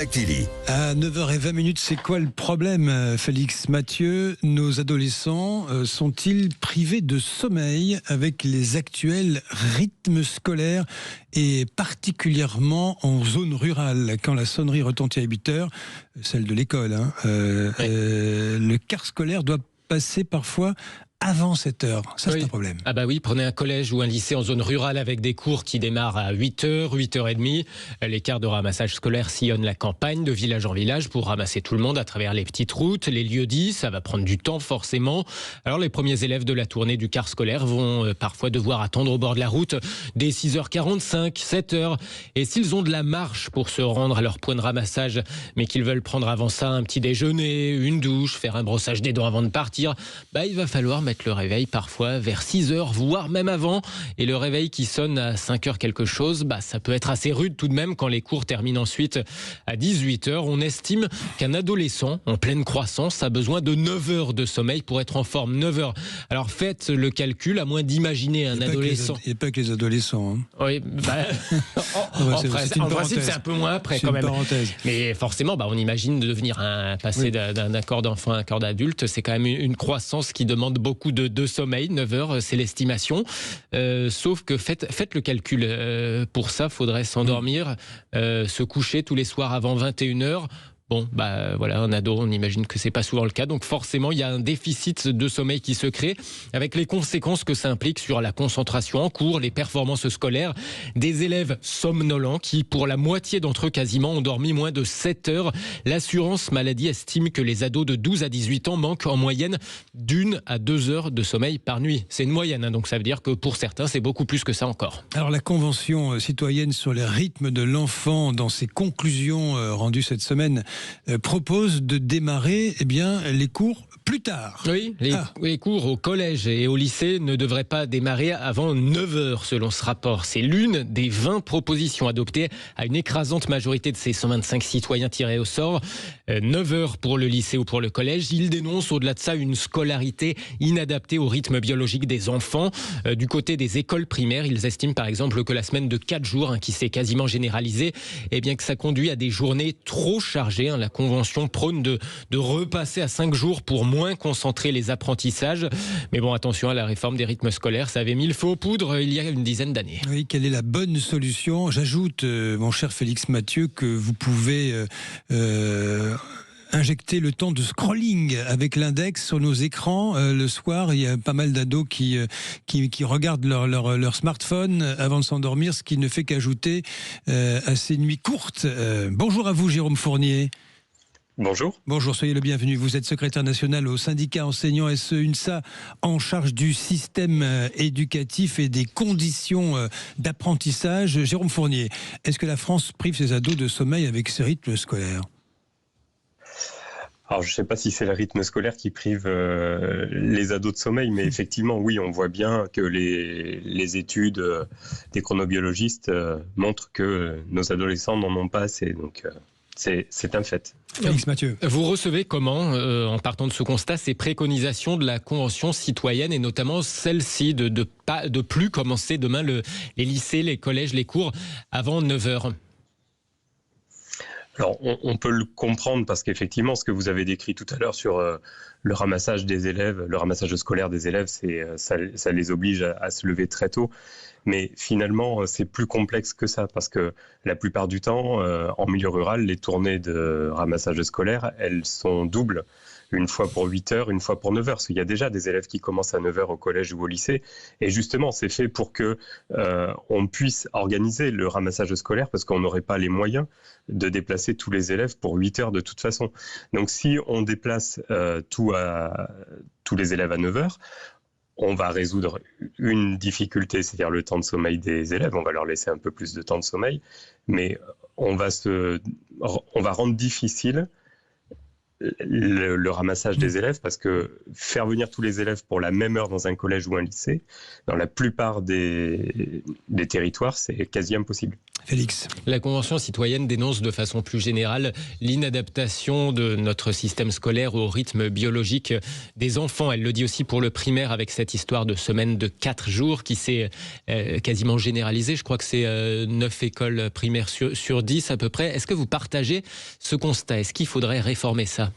Actili. À 9h20, c'est quoi le problème, Félix Mathieu? Nos adolescents sont-ils privés de sommeil avec les actuels rythmes scolaires et particulièrement en zone rurale? Quand la sonnerie retentit à 8h, celle de l'école, le quart scolaire doit passer parfois avant 7h. Ça, c'est un problème. Ah bah oui, prenez un collège ou un lycée en zone rurale avec des cours qui démarrent à 8h, 8h30. Les quarts de ramassage scolaire sillonnent la campagne de village en village pour ramasser tout le monde à travers les petites routes, les lieux-dits. Ça va prendre du temps forcément. Alors les premiers élèves de la tournée du quart scolaire vont parfois devoir attendre au bord de la route dès 6h45, 7h. Et s'ils ont de la marche pour se rendre à leur point de ramassage, mais qu'ils veulent prendre avant ça un petit déjeuner, une douche, faire un brossage des dents avant de partir, il va falloir mettre le réveil parfois vers 6h, voire même avant. Et le réveil qui sonne à 5h quelque chose, ça peut être assez rude tout de même quand les cours terminent ensuite à 18h. On estime qu'un adolescent en pleine croissance a besoin de 9 heures de sommeil pour être en forme. 9 heures. Alors faites le calcul, à moins d'imaginer un adolescent. Il n'y a pas que les adolescents. Oui, en principe c'est un peu moins après quand même. Mais forcément, on imagine passer d'un corps d'enfant à un corps d'adulte. C'est quand même une croissance qui demande beaucoup de sommeil. 9 heures, c'est l'estimation. Sauf que faites le calcul. Pour ça, il faudrait s'endormir, se coucher tous les soirs avant 21h. Un ado, on imagine que c'est pas souvent le cas. Donc forcément, il y a un déficit de sommeil qui se crée avec les conséquences que ça implique sur la concentration en cours, les performances scolaires. Des élèves somnolents qui, pour la moitié d'entre eux quasiment, ont dormi moins de 7 heures. L'assurance maladie estime que les ados de 12 à 18 ans manquent en moyenne d'1 à 2 heures de sommeil par nuit. C'est une moyenne, donc ça veut dire que pour certains, c'est beaucoup plus que ça encore. Alors la Convention citoyenne sur les rythmes de l'enfant, dans ses conclusions rendues cette semaine, propose de démarrer les cours plus tard. Oui, les cours au collège et au lycée ne devraient pas démarrer avant 9h selon ce rapport. C'est l'une des 20 propositions adoptées à une écrasante majorité de ces 125 citoyens tirés au sort. 9h pour le lycée ou pour le collège. Ils dénoncent au-delà de ça une scolarité inadaptée au rythme biologique des enfants. Du côté des écoles primaires, ils estiment par exemple que la semaine de 4 jours, qui s'est quasiment généralisée, que ça conduit à des journées trop chargées. La Convention prône de repasser à 5 jours pour moins concentrer les apprentissages. Mais attention à la réforme des rythmes scolaires, ça avait mis le feu aux poudres il y a une dizaine d'années. Oui, quelle est la bonne solution? J'ajoute, mon cher Félix Mathieu, que vous pouvez injecter le temps de scrolling avec l'index sur nos écrans. Le soir, il y a pas mal d'ados qui regardent leur smartphone avant de s'endormir, ce qui ne fait qu'ajouter à ces nuits courtes. Bonjour à vous, Jérôme Fournier. Bonjour. Bonjour, soyez le bienvenu. Vous êtes secrétaire national au syndicat enseignant SE-UNSA en charge du système éducatif et des conditions d'apprentissage. Jérôme Fournier, est-ce que la France prive ses ados de sommeil avec ses rythmes scolaires ? Alors, je ne sais pas si c'est le rythme scolaire qui prive les ados de sommeil, mais effectivement, oui, on voit bien que les études des chronobiologistes montrent que nos adolescents n'en ont pas assez. Donc, c'est un fait. Félix Mathieu. Vous recevez comment, en partant de ce constat, ces préconisations de la Convention citoyenne et notamment celle-ci de plus commencer demain les lycées, les collèges, les cours avant 9h? Alors, on peut le comprendre parce qu'effectivement, ce que vous avez décrit tout à l'heure sur le ramassage des élèves, le ramassage scolaire des élèves, ça les oblige à se lever très tôt. Mais finalement, c'est plus complexe que ça parce que la plupart du temps, en milieu rural, les tournées de ramassage scolaire, elles sont doubles. Une fois pour 8 heures, une fois pour 9 heures. Parce qu'il y a déjà des élèves qui commencent à 9 heures au collège ou au lycée. Et justement, c'est fait pour que on puisse organiser le ramassage scolaire parce qu'on n'aurait pas les moyens de déplacer tous les élèves pour 8 heures de toute façon. Donc si on déplace tous les élèves à 9 heures, on va résoudre une difficulté, c'est-à-dire le temps de sommeil des élèves. On va leur laisser un peu plus de temps de sommeil, mais on va rendre difficile le ramassage des élèves, parce que faire venir tous les élèves pour la même heure dans un collège ou un lycée, dans la plupart des territoires, c'est quasi impossible. Félix. La Convention citoyenne dénonce de façon plus générale l'inadaptation de notre système scolaire au rythme biologique des enfants. Elle le dit aussi pour le primaire avec cette histoire de semaine de 4 jours qui s'est quasiment généralisée. Je crois que c'est 9 écoles primaires sur 10 à peu près. Est-ce que vous partagez ce constat? Est-ce qu'il faudrait réformer ça?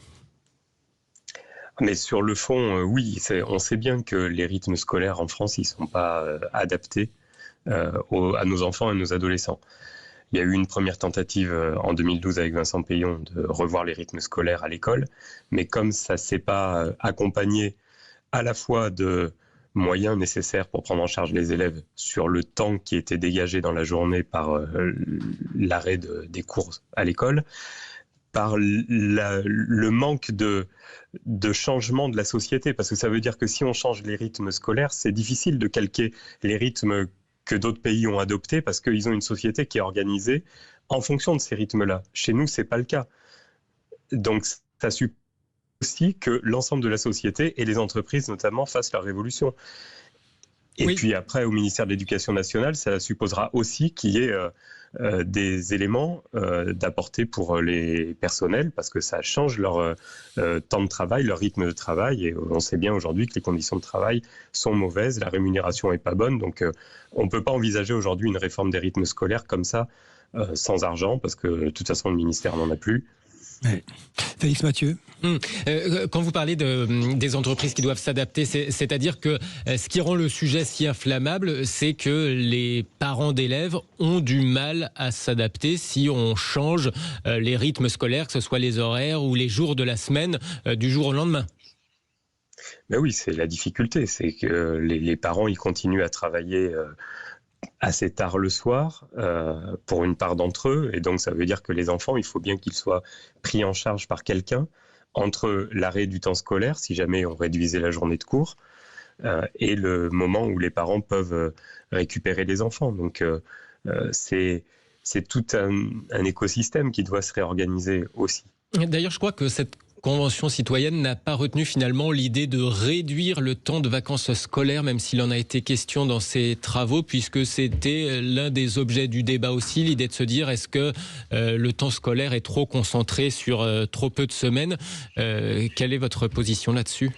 Mais sur le fond, oui, on sait bien que les rythmes scolaires en France, ils ne sont pas adaptés à nos enfants et à nos adolescents. Il y a eu une première tentative en 2012 avec Vincent Peillon de revoir les rythmes scolaires à l'école, mais comme ça ne s'est pas accompagné à la fois de moyens nécessaires pour prendre en charge les élèves sur le temps qui était dégagé dans la journée par l'arrêt des cours à l'école, par le manque de changement de la société, parce que ça veut dire que si on change les rythmes scolaires, c'est difficile de calquer les rythmes que d'autres pays ont adoptés, parce qu'ils ont une société qui est organisée en fonction de ces rythmes-là. Chez nous, c'est pas le cas. Donc, ça suppose aussi que l'ensemble de la société et les entreprises notamment fassent leur révolution. Et puis après, au ministère de l'Éducation nationale, ça supposera aussi qu'il y ait des éléments d'apporter pour les personnels, parce que ça change leur temps de travail, leur rythme de travail. Et on sait bien aujourd'hui que les conditions de travail sont mauvaises, la rémunération n'est pas bonne. Donc on ne peut pas envisager aujourd'hui une réforme des rythmes scolaires comme ça, sans argent, parce que de toute façon le ministère n'en a plus. Ouais. Félix Mathieu. Quand vous parlez des entreprises qui doivent s'adapter, c'est-à-dire que ce qui rend le sujet si inflammable, c'est que les parents d'élèves ont du mal à s'adapter si on change les rythmes scolaires, que ce soit les horaires ou les jours de la semaine, du jour au lendemain. Ben oui, c'est la difficulté, c'est que les parents ils continuent à travailler assez tard le soir pour une part d'entre eux, et donc ça veut dire que les enfants, il faut bien qu'ils soient pris en charge par quelqu'un entre l'arrêt du temps scolaire, si jamais on réduisait la journée de cours, et le moment où les parents peuvent récupérer les enfants. Donc c'est tout un écosystème qui doit se réorganiser aussi. D'ailleurs, je crois que cette Convention citoyenne n'a pas retenu finalement l'idée de réduire le temps de vacances scolaires, même s'il en a été question dans ces travaux, puisque c'était l'un des objets du débat aussi, l'idée de se dire est-ce que le temps scolaire est trop concentré sur trop peu de semaines. Quelle est votre position là-dessus ?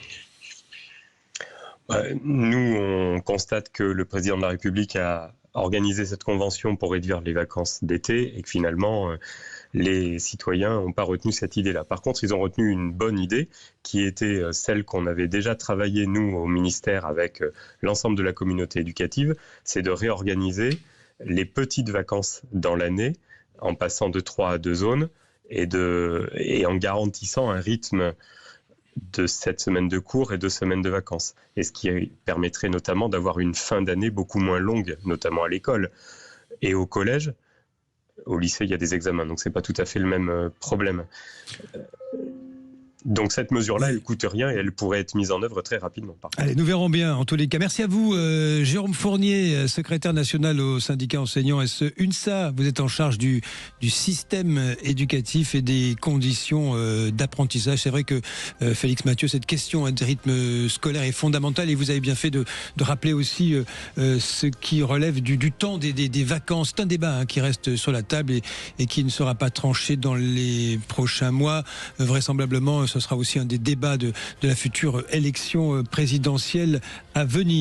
Nous, on constate que le président de la République a organisé cette convention pour réduire les vacances d'été et que finalement les citoyens n'ont pas retenu cette idée-là. Par contre, ils ont retenu une bonne idée qui était celle qu'on avait déjà travaillée, nous, au ministère, avec l'ensemble de la communauté éducative, c'est de réorganiser les petites vacances dans l'année en passant de 3 à 2 zones et en garantissant un rythme de 7 semaines de cours et 2 semaines de vacances. Et ce qui permettrait notamment d'avoir une fin d'année beaucoup moins longue, notamment à l'école et au collège. Au lycée, il y a des examens, donc c'est pas tout à fait le même problème. Donc cette mesure-là, elle ne coûte rien et elle pourrait être mise en œuvre très rapidement. Allez, nous verrons bien en tous les cas. Merci à vous, Jérôme Fournier, secrétaire national au syndicat enseignant SE-UNSA. Vous êtes en charge du système éducatif et des conditions d'apprentissage. C'est vrai que, Félix Mathieu, cette question de rythme scolaire est fondamentale et vous avez bien fait de rappeler aussi ce qui relève du temps des vacances. C'est un débat qui reste sur la table et qui ne sera pas tranché dans les prochains mois. Vraisemblablement, ce sera aussi un des débats de la future élection présidentielle à venir.